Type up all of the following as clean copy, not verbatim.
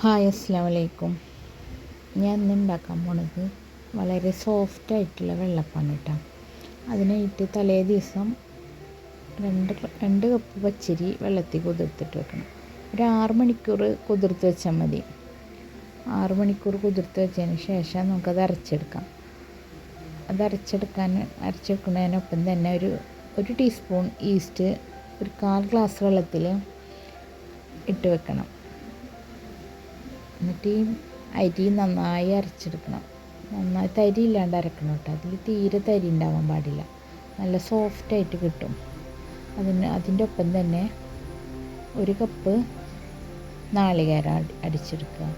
Hi, അസ്സലാമു അലൈക്കും. ഞാൻ ഇന്ന് ഉണ്ടാക്കാൻ പോണത് വളരെ സോഫ്റ്റായിട്ടുള്ള വെള്ളപ്പാണ് കേട്ടോ. അതിനായിട്ട് തലേ ദിവസം രണ്ട് കപ്പ് പച്ചരി വെള്ളത്തിൽ കുതിർത്തിട്ട് വെക്കണം. ഒരു 6 മണിക്കൂർ കുതിർത്ത് വെച്ചാൽ മതി. 6 മണിക്കൂർ കുതിർത്ത് വെച്ചതിന് ശേഷം നമുക്കത് അരച്ചെടുക്കാം. അരച്ചെടുക്കുന്നതിനൊപ്പം തന്നെ ഒരു ടീസ്പൂൺ ഈസ്റ്റ് ഒരു 1/4 ഗ്ലാസ് വെള്ളത്തിൽ ഇട്ട് വെക്കണം. എന്നിട്ട് ഈ അരി നന്നായി അരച്ചെടുക്കണം. നന്നായി തരി ഇല്ലാണ്ട് അരക്കണം കേട്ടോ. അതിൽ തീരെ തരി ഉണ്ടാവാൻ പാടില്ല. നല്ല സോഫ്റ്റായിട്ട് കിട്ടും. അതിൻ്റെ ഒപ്പം തന്നെ 1 കപ്പ് നാളികേരം അടിച്ചെടുക്കുക.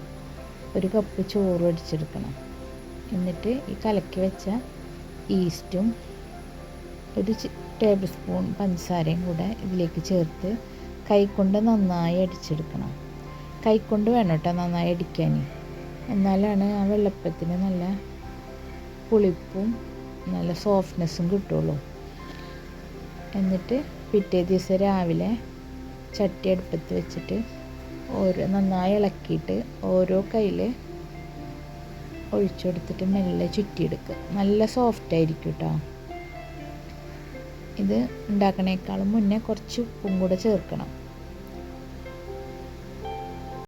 1 കപ്പ് ചോറും അടിച്ചെടുക്കണം. എന്നിട്ട് ഈ കലക്കി വെച്ച ഈസ്റ്റും 1 ടേബിൾ സ്പൂൺ പഞ്ചസാരയും കൂടെ ഇതിലേക്ക് ചേർത്ത് കൈകൊണ്ട് നന്നായി അടിച്ചെടുക്കണം. കൈക്കൊണ്ട് വേണം കേട്ടോ നന്നായി അടിക്കാൻ. എന്നാലാണ് ആ വെള്ളപ്പത്തിന് നല്ല പുളിപ്പും നല്ല സോഫ്റ്റ്നെസ്സും കിട്ടുള്ളൂ. എന്നിട്ട് പിറ്റേ ദിവസം രാവിലെ ചട്ടി അടുപ്പത്ത് വെച്ചിട്ട് നന്നായി ഇളക്കിയിട്ട് ഓരോ കയ്യിൽ ഒഴിച്ചെടുത്തിട്ട് മെല്ലെ ചുറ്റിയെടുക്കുക. നല്ല സോഫ്റ്റായിരിക്കും കേട്ടോ. ഇത് ഉണ്ടാക്കണേക്കാളും മുന്നേ കുറച്ച് ഉപ്പും കൂടെ ചേർക്കണം.